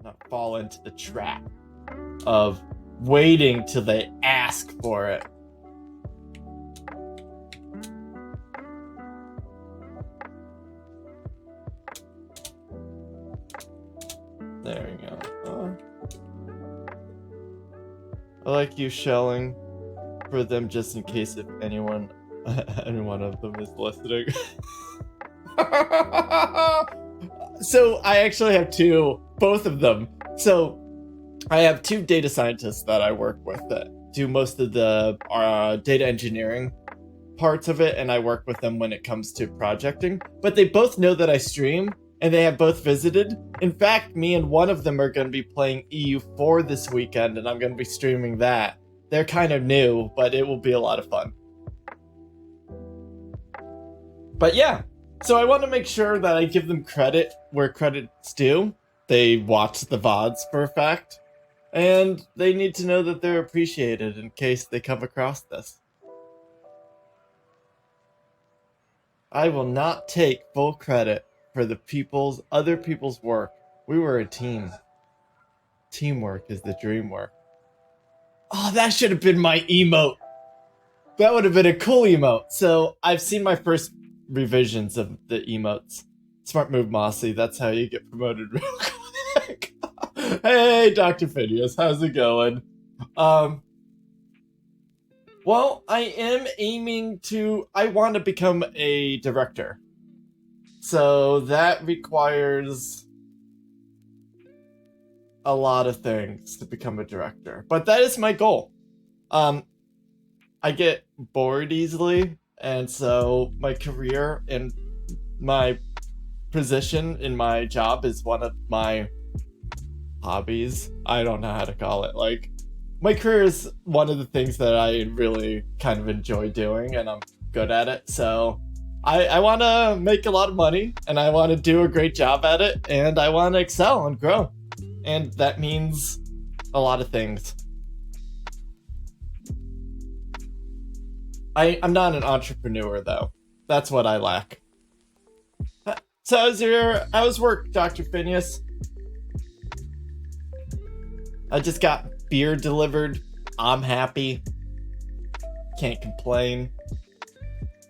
not fall into the trap of waiting till they ask for it. There we go. I like you shelling for them just in case if any one of them is listening. So I actually have both of them. So I have two data scientists that I work with that do most of the data engineering parts of it, and I work with them when it comes to projecting. But they both know that I stream, and they have both visited. In fact, me and one of them are going to be playing EU4 this weekend, and I'm going to be streaming that. They're kind of new, but it will be a lot of fun. But yeah, so I want to make sure that I give them credit where credit's due. They watch the VODs for a fact, and they need to know that they're appreciated in case they come across this. I will not take full credit for other people's work. We were a team. Teamwork is the dream work. Oh, that should have been my emote. That would have been a cool emote. So I've seen my first revisions of the emotes. Smart move, Mossy. That's how you get promoted real quick. Hey, Dr. Phineas. How's it going? Well, I am aiming I want to become a director. So that requires a lot of things to become a director. But that is my goal. I get bored easily, and so my career and my position in my job is one of my hobbies. I don't know how to call it. Like, my career is one of the things that I really kind of enjoy doing, and I'm good at it. So I want to make a lot of money, and I want to do a great job at it, and I want to excel and grow. And that means a lot of things. I'm not an entrepreneur, though. That's what I lack. So how's work, Dr. Phineas? I just got beer delivered. I'm happy. Can't complain.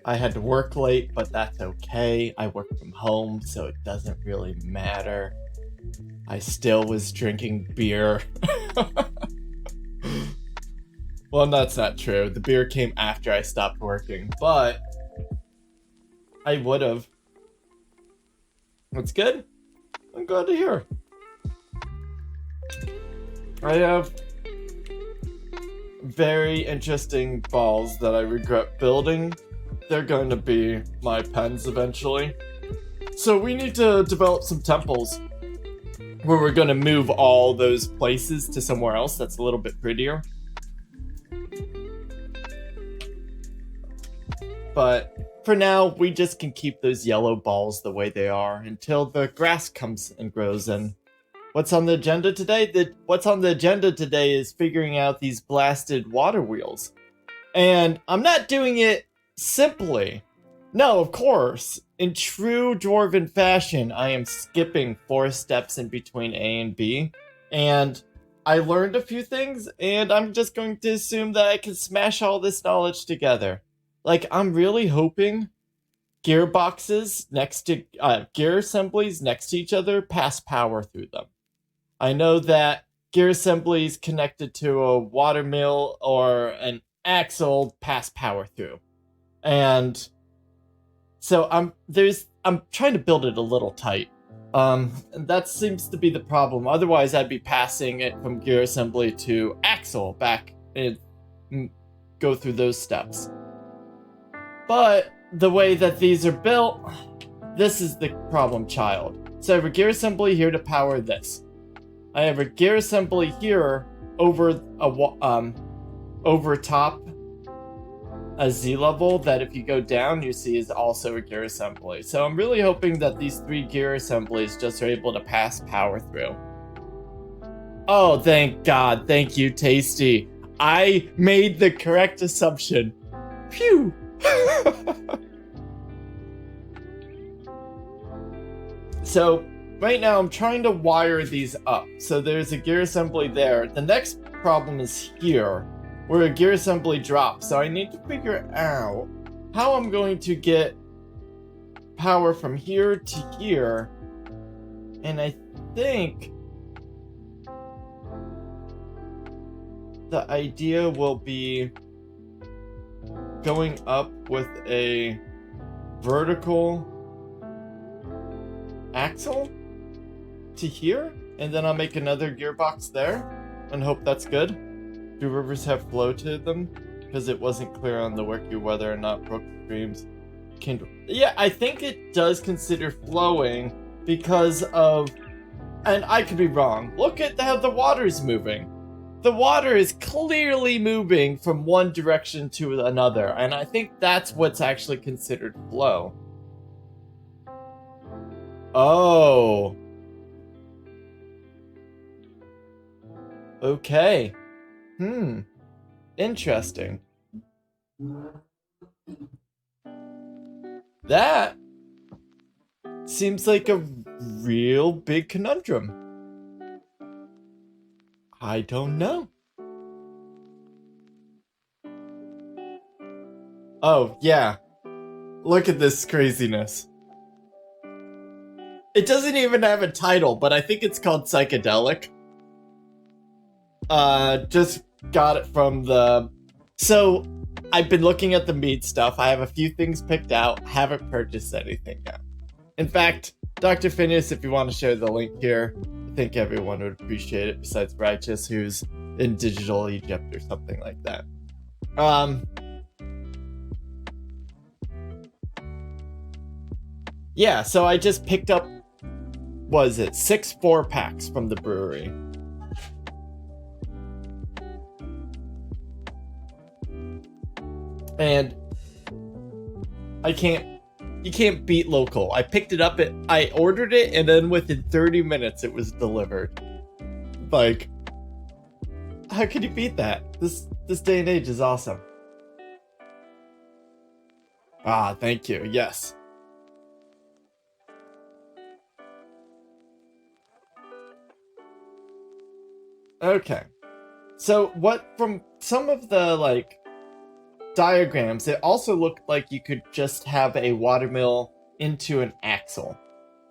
I had to work late, but that's okay. I work from home, so it doesn't really matter. I still was drinking beer. Well, that's not true. The beer came after I stopped working, but I would have. That's good. I'm glad to hear. I have very interesting balls that I regret building. They're going to be my pens eventually. So we need to develop some temples where we're going to move all those places to somewhere else that's a little bit prettier. But for now, we just can keep those yellow balls the way they are until the grass comes and grows in. What's on the agenda today? What's on the agenda today is figuring out these blasted water wheels. And I'm not doing it simply. No, of course. In true dwarven fashion, I am skipping 4 steps in between A and B. And I learned a few things, and I'm just going to assume that I can smash all this knowledge together. Like, I'm really hoping gearboxes next to gear assemblies next to each other pass power through them. I know that gear assemblies connected to a water mill or an axle pass power through. And so I'm trying to build it a little tight. And that seems to be the problem. Otherwise, I'd be passing it from gear assembly to axle back and go through those steps. But the way that these are built, this is the problem child. So I have a gear assembly here to power this. I have a gear assembly here over top a Z level that if you go down you see is also a gear assembly. So I'm really hoping that these 3 gear assemblies just are able to pass power through. Oh, thank God. Thank you, Tasty. I made the correct assumption. Phew. So right now I'm trying to wire these up. So there's a gear assembly there. The next problem is here, where a gear assembly drops. So I need to figure out how I'm going to get power from here to here. And I think the idea will be going up with a vertical axle to here, and then I'll make another gearbox there and hope that's good. Do rivers have flow to them? Because it wasn't clear on the wiki whether or not brook streams can... Yeah, I think it does consider flowing because of... And I could be wrong. Look at how the water's moving. The water is clearly moving from one direction to another, and I think that's what's actually considered flow. Oh. Okay. Interesting. That seems like a real big conundrum. I don't know. Oh, yeah. Look at this craziness. It doesn't even have a title, but I think it's called Psychedelic. Just got it from the... So, I've been looking at the mead stuff. I have a few things picked out. Haven't purchased anything yet. In fact, Dr. Phineas, if you want to share the link here, I think everyone would appreciate it, besides Righteous, who's in digital Egypt or something like that. Yeah, so I just picked up, was it 6 4-packs from the brewery. And you can't beat local. I picked it up, I ordered it, and then within 30 minutes it was delivered. Like, how could you beat that? This day and age is awesome. Ah, thank you, yes. Okay. So from some of the, like, diagrams, it also looked like you could just have a watermill into an axle.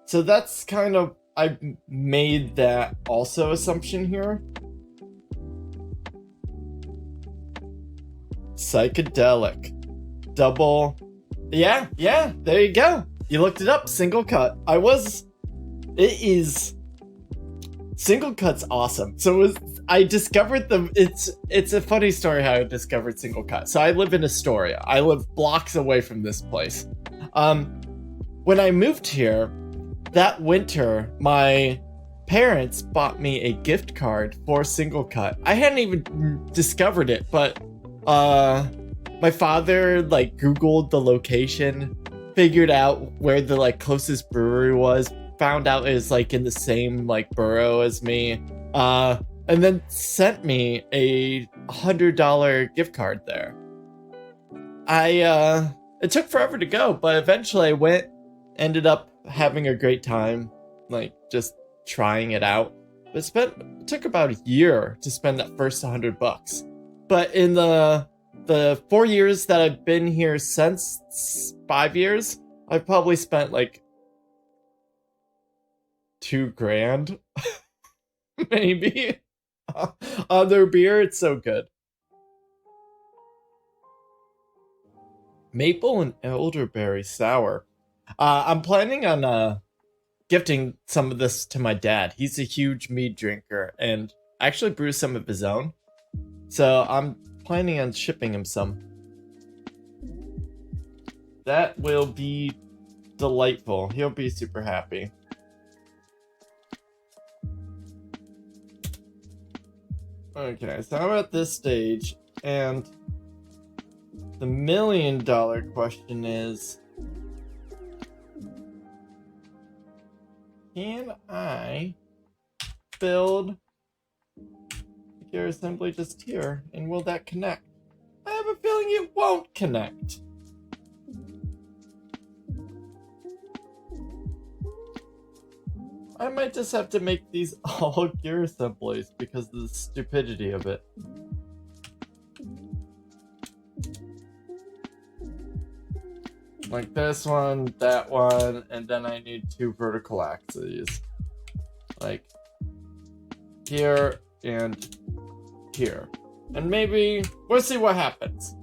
So that's kind of, I made that also assumption here. Psychedelic. Double. Yeah, there you go. You looked it up, single cut. It is, single cut's awesome. So I discovered them. It's a funny story how I discovered single cut. So I live in Astoria. I live blocks away from this place. When I moved here, that winter, my parents bought me a gift card for single cut. I hadn't even discovered it, but my father like Googled the location, figured out where the like closest brewery was, found out it was like in the same like borough as me. And then sent me a $100 gift card there. It took forever to go, but eventually I went, ended up having a great time, like just trying it out. But it took about a year to spend that first $100. But in the 4 years that I've been here since, 5 years, I've probably spent like $2,000, maybe. On their beer, it's so good. Maple and elderberry sour. I'm planning on gifting some of this to my dad. He's a huge mead drinker and actually brews some of his own. So I'm planning on shipping him some. That will be delightful. He'll be super happy. Okay, so I'm at this stage, and the $1 million question is, can I build a gear assembly just here, and will that connect? I have a feeling it won't connect. I might just have to make these all gear assemblies because of the stupidity of it. Like this one, that one, and then I need 2 vertical axes. Like here and here. And maybe we'll see what happens.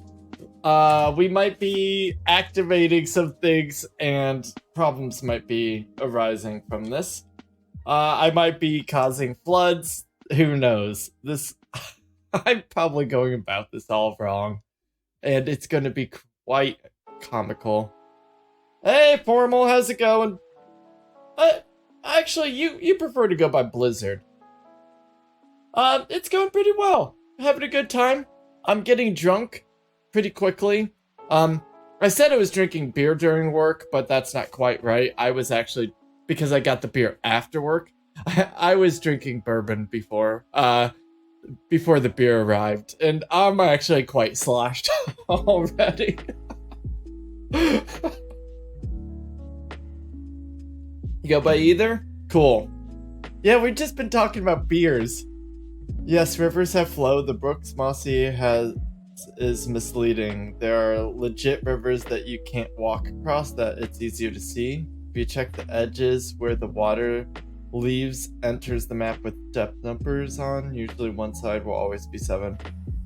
We might be activating some things and problems might be arising from this. I might be causing floods. Who knows? I'm probably going about this all wrong. And it's going to be quite comical. Hey, Formal, how's it going? Actually, you prefer to go by Blizzard. It's going pretty well. Having a good time. I'm getting drunk pretty quickly. I said I was drinking beer during work, but that's not quite right. I was actually, because I got the beer after work, I was drinking bourbon before the beer arrived, and I'm actually quite sloshed already. You go by either? Cool. Yeah, we've just been talking about beers. Yes, rivers have flowed. The Brooks Mossy is misleading. There are legit rivers that you can't walk across that it's easier to see. If you check the edges where the water leaves enters the map with depth numbers on, usually one side will always be 7.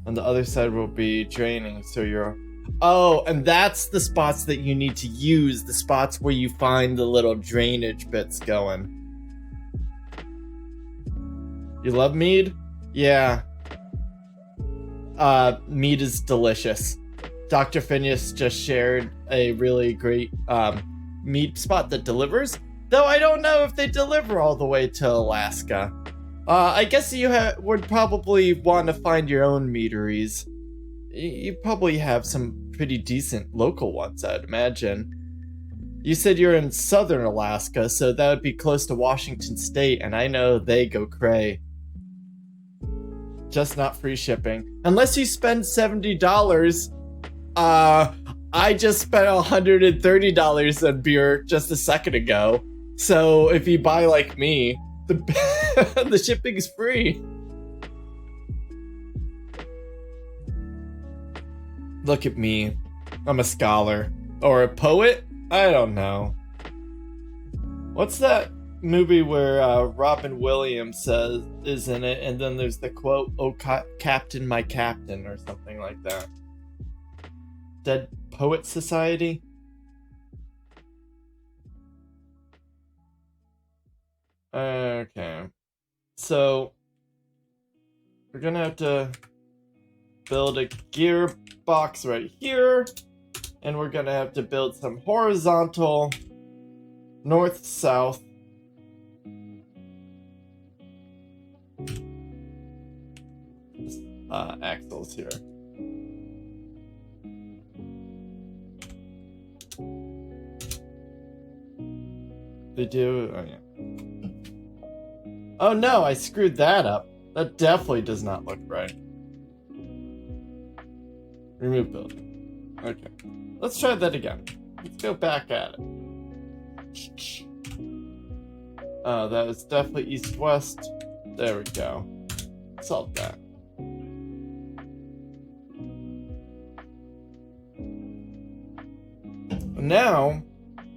And the other side will be draining, so you're... Oh, and that's the spots that you need to use, the spots where you find the little drainage bits going. You love mead? Yeah. Mead is delicious. Dr. Phineas just shared a really great mead spot that delivers, though I don't know if they deliver all the way to Alaska. I guess you would probably want to find your own meaderies. You probably have some pretty decent local ones, I'd imagine. You said you're in southern Alaska, so that would be close to Washington State, and I know they go cray. Just not free shipping. Unless you spend $70. I just spent $130 on beer just a second ago. So if you buy like me, the shipping's free. Look at me. I'm a scholar. Or a poet? I don't know. What's that movie where Robin Williams is in it, and then there's the quote, "Oh, Captain, my Captain," or something like that? Dead Poet Society? Okay. So, we're gonna have to build a gearbox right here, and we're gonna have to build some horizontal north-south axles here. They do? Oh, yeah. Oh no, I screwed that up. That definitely does not look right. Remove building. Okay. Let's try that again. Let's go back at it. Oh, that was definitely east-west. There we go. Solve that. Now,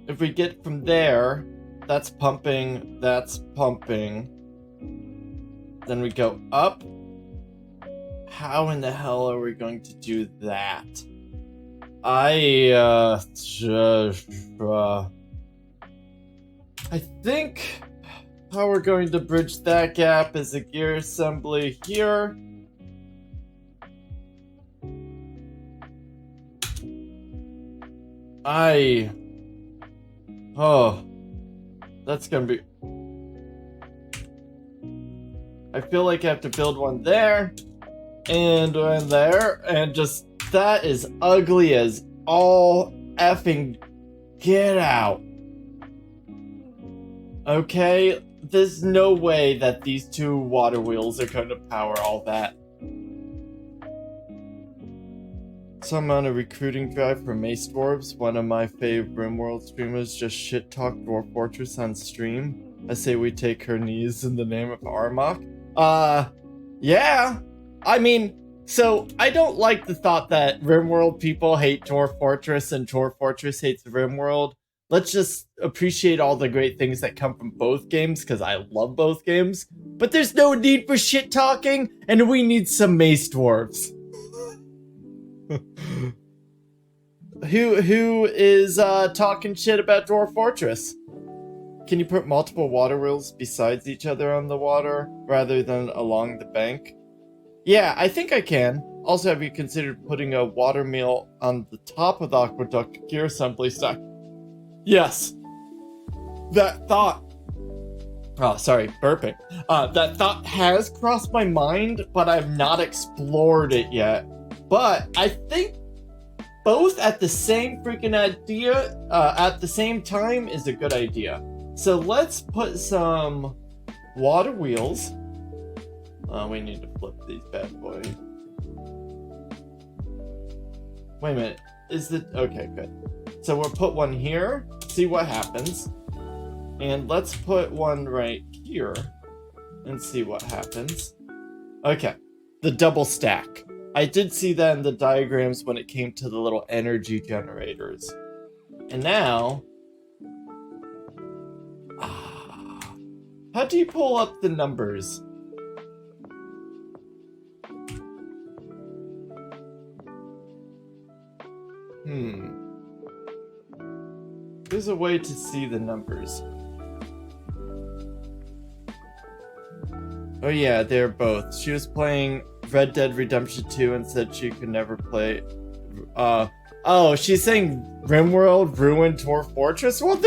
if we get from there, that's pumping, then we go up. How in the hell are we going to do that? I think how we're going to bridge that gap is a gear assembly here. That's gonna be... I feel like I have to build one there, and one there, and just... That is ugly as all effing get out. Okay? There's no way that these 2 water wheels are going to power all that. So I'm on a recruiting drive for Mace Dwarves. One of my fave RimWorld streamers just shit-talked Dwarf Fortress on stream. I say we take her knees in the name of Armok. Yeah. I mean, so I don't like the thought that RimWorld people hate Dwarf Fortress and Dwarf Fortress hates RimWorld. Let's just appreciate all the great things that come from both games, because I love both games. But there's no need for shit talking, and we need some mace dwarves. Who is talking shit about Dwarf Fortress? Can you put multiple water wheels besides each other on the water rather than along the bank? Yeah, I think I can. Also, have you considered putting a water mill on the top of the aqueduct gear assembly stack? Yes. That thought... Oh, sorry, burping. That thought has crossed my mind, but I've not explored it yet. But I think both at the same freaking idea, at the same time, is a good idea. So let's put some water wheels. We need to flip these bad boys. Wait a minute. Is it... Okay, good. So we'll put one here, see what happens. And let's put one right here and see what happens. Okay, the double stack. I did see that in the diagrams when it came to the little energy generators. And now... how do you pull up the numbers? There's a way to see the numbers. Oh yeah, they're both. She was playing Red Dead Redemption 2 and said she could never play... Oh, she's saying RimWorld ruined Dwarf Fortress? Well,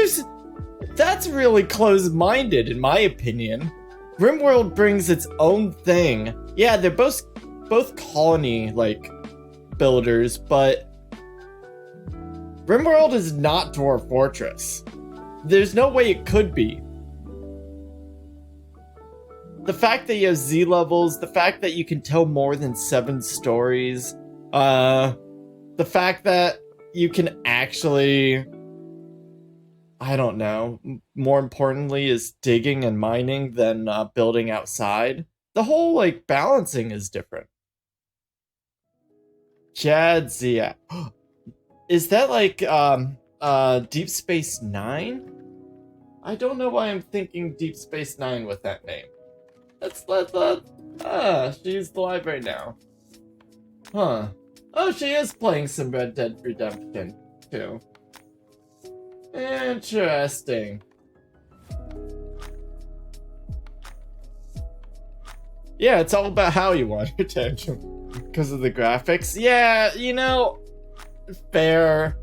that's really close-minded, in my opinion. RimWorld brings its own thing. Yeah, they're both colony, like, builders, but... RimWorld is not Dwarf Fortress. There's no way it could be. The fact that you have Z levels, the fact that you can tell more than 7 stories, the fact that you can actually, I don't know, more importantly is digging and mining than building outside. The whole, like, balancing is different. Jadzia. Is that like Deep Space Nine? I don't know why I'm thinking Deep Space Nine with that name. She's live right now. Huh. Oh, she is playing some Red Dead Redemption too. Interesting. Yeah, it's all about how you want your attention. Because of the graphics. Yeah, you know... Fair.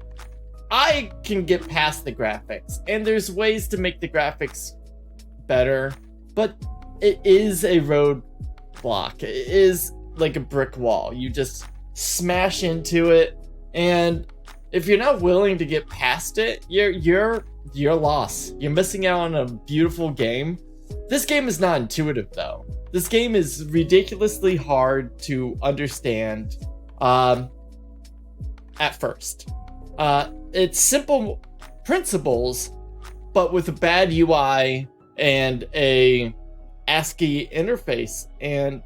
I can get past the graphics, and there's ways to make the graphics better, but it is a roadblock. It is like a brick wall. You just smash into it, and if you're not willing to get past it, you're lost. You're missing out on a beautiful game. This game is not intuitive though. This game is ridiculously hard to understand. At first. It's simple principles, but with a bad UI and a ASCII interface, and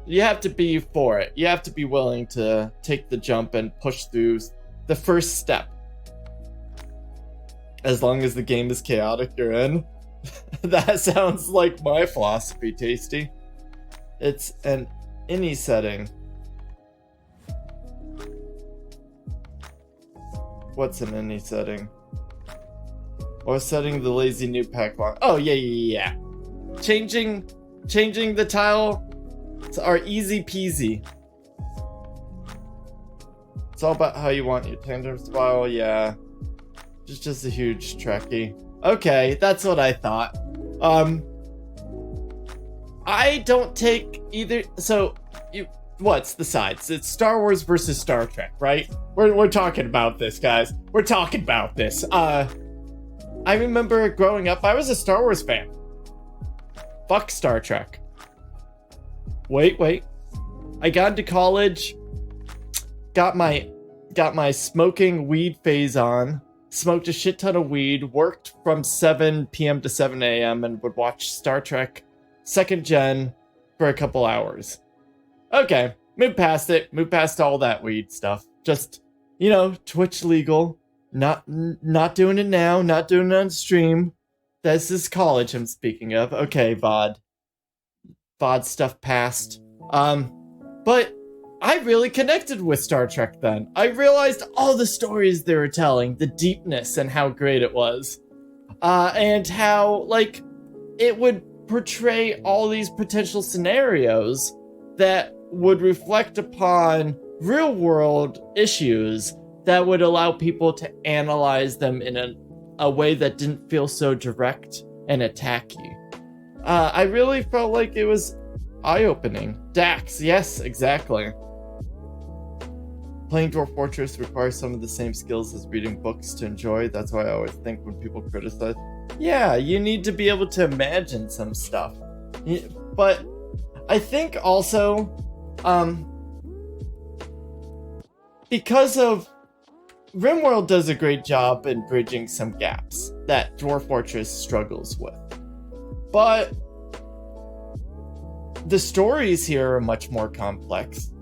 you have to be for it. You have to be willing to take the jump and push through the first step. As long as the game is chaotic, you're in. That sounds like my philosophy, Tasty. It's an any setting. What's in any setting? Or setting the lazy new pack lock. Oh, yeah. Changing the tile are easy peasy. It's all about how you want your tandem spiral, yeah. Just a huge Trekkie. Okay, that's what I thought. I don't take either, so what's the sides? It's Star Wars versus Star Trek, right? We're talking about this, guys. We're talking about this. I remember growing up, I was a Star Wars fan. Fuck Star Trek. Wait. I got into college, got my smoking weed phase on, smoked a shit ton of weed, worked from 7 p.m. to 7 a.m., and would watch Star Trek 2nd Gen for a couple hours. Okay, move past it. Move past all that weed stuff. Just, Twitch legal. Not doing it now. Not doing it on stream. This is college I'm speaking of. Okay, VOD. VOD stuff passed. But I really connected with Star Trek then. I realized all the stories they were telling, the deepness and how great it was. And how, it would portray all these potential scenarios that would reflect upon real-world issues that would allow people to analyze them in a way that didn't feel so direct and attacky. I really felt like it was eye-opening. Dax, yes, exactly. Playing Dwarf Fortress requires some of the same skills as reading books to enjoy. That's why I always think when people criticize, yeah, you need to be able to imagine some stuff. But I think also, because of RimWorld does a great job in bridging some gaps that Dwarf Fortress struggles with. But the stories here are much more complex.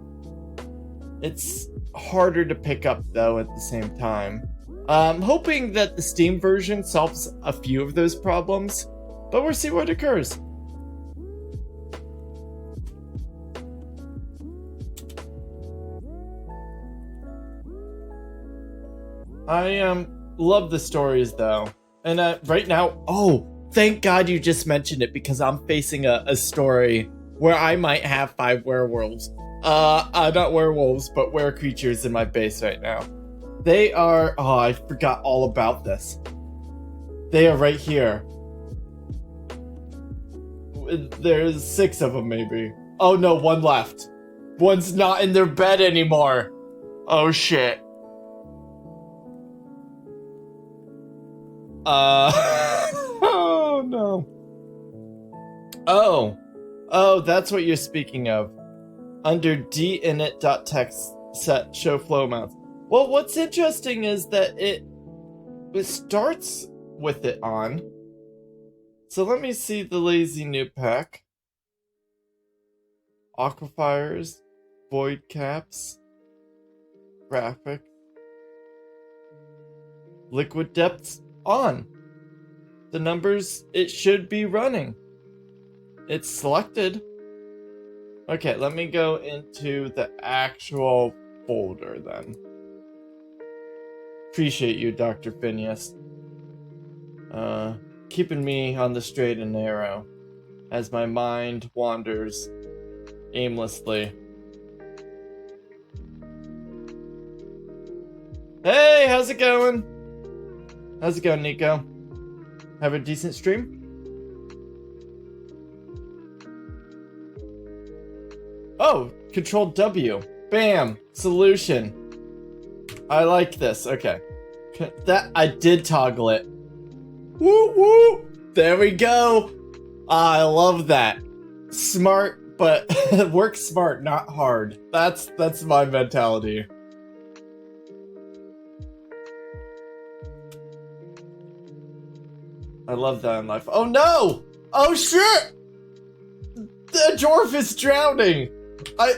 It's harder to pick up, though, at the same time. I'm hoping that the Steam version solves a few of those problems, but we'll see what occurs. I love the stories, though. And right now, thank God you just mentioned it, because I'm facing a story where I might have 5 werewolves. Not werewolves, but were-creatures in my base right now. They are... Oh, I forgot all about this. They are right here. There's 6 of them, maybe. Oh, no, 1 left. One's not in their bed anymore. Oh, shit. Oh, no. Oh, that's what you're speaking of. Under dinit.text set show flow amounts. Well, what's interesting is that it starts with it on. So let me see the lazy new pack. Aquifers, void caps, graphic, liquid depths on. The numbers, it should be running. It's selected. Okay, let me go into the actual folder then. Appreciate you, Dr. Phineas. Keeping me on the straight and narrow as my mind wanders aimlessly. Hey, how's it going? How's it going, Nico? Have a decent stream? Oh, Control W. Bam! Solution. I like this. Okay. That I did toggle it. Woo woo! There we go! I love that. Smart, but work smart, not hard. That's my mentality. I love that in life. Oh no! Oh shit! The dwarf is drowning! I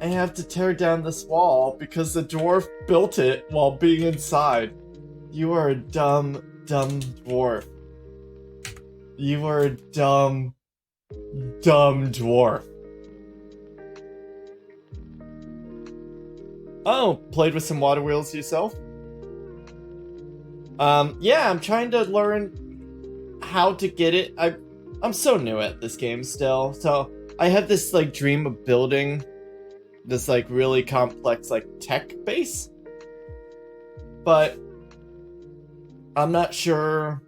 have to tear down this wall because the dwarf built it while being inside. You are a dumb dwarf. You are a dumb dwarf. Oh, played with some water wheels yourself? Yeah, I'm trying to learn how to get it. I'm so new at this game still, so I have this dream of building this really complex tech base, but I'm not sure,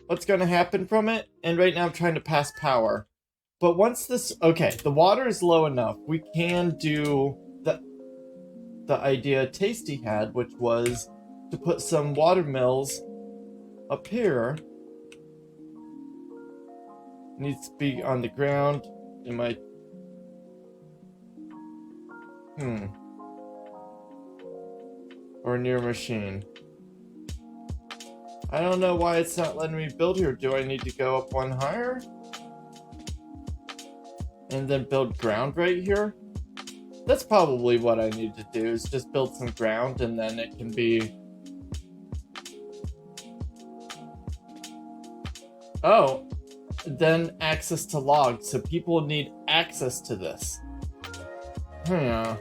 what's gonna happen from it. And right now I'm trying to pass power. But once this, okay, the water is low enough, we can do the idea Tasty had, which was to put some water mills up here. Needs to be on the ground. In my... Or near machine. I don't know why it's not letting me build here. Do I need to go up one higher? And then build ground right here? That's probably what I need to do, is just build some ground and then it can be... Oh, then access to logs, so people need access to this. Yeah.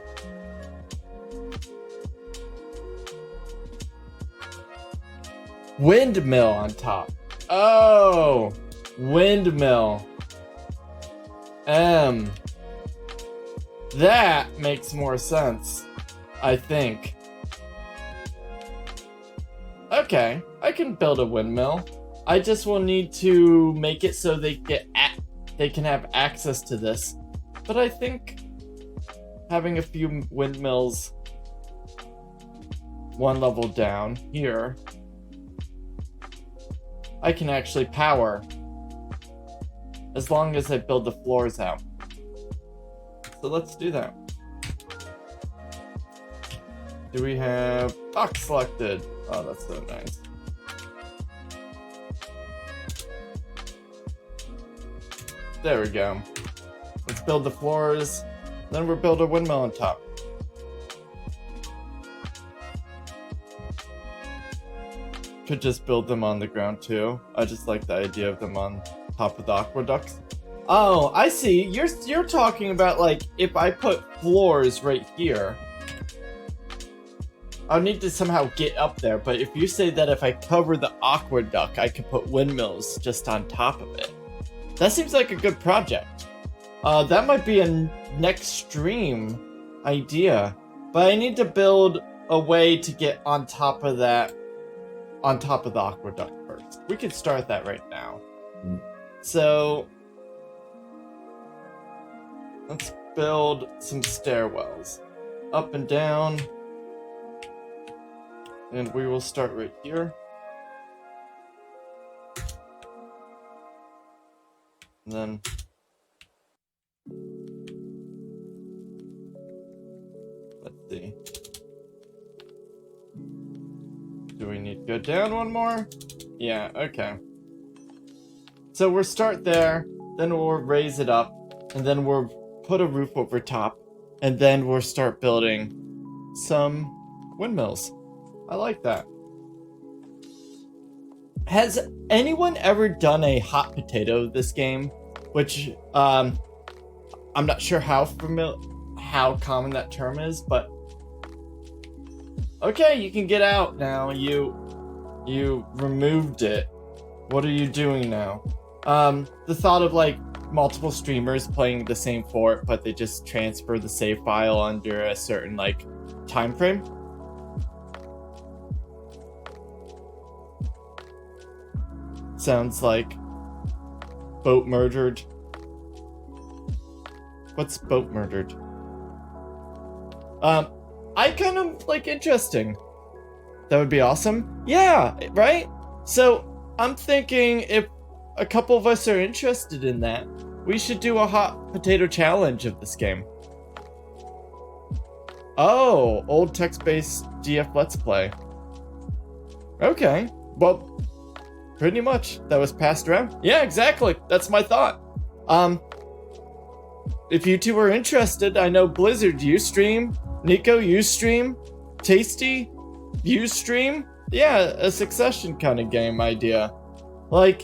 Windmill on top. Oh, windmill. That makes more sense, I think. Okay, I can build a windmill. I just will need to make it so they can have access to this. But I think having a few windmills one level down here, I can actually power as long as I build the floors out. So let's do that. Do we have box selected? Oh, that's so nice. There we go. Let's build the floors. Then we'll build a windmill on top. Could just build them on the ground too. I just like the idea of them on top of the aqueducts. Oh, I see. You're talking about, like, if I put floors right here, I'll need to somehow get up there. But if you say that if I cover the aqueduct, I can put windmills just on top of it. That seems like a good project. That might be a next stream idea. But I need to build a way to get on top of that, on top of the aqueduct first. We could start that right now. So let's build some stairwells. Up and down. And we will start right here. And then let's see. Do we need to go down one more? Yeah, okay. So we'll start there, then we'll raise it up, and then we'll put a roof over top, and then we'll start building some windmills. I like that. Has anyone ever done a hot potato this game? Which, I'm not sure how common that term is, but... Okay, you can get out now. You removed it. What are you doing now? The thought of, like, multiple streamers playing the same fort, but they just transfer the save file under a certain, like, time frame. Sounds like boat murdered. What's boat murdered? I kind of like interesting. That would be awesome. Yeah, right? So I'm thinking if a couple of us are interested in that, we should do a hot potato challenge of this game. Oh, old text-based DF Let's Play. Okay, well, pretty much. That was passed around? Yeah, exactly. That's my thought. If you two are interested, I know Blizzard, you stream. Nico, you stream. Tasty, you stream. Yeah, a Succession kind of game idea. Like,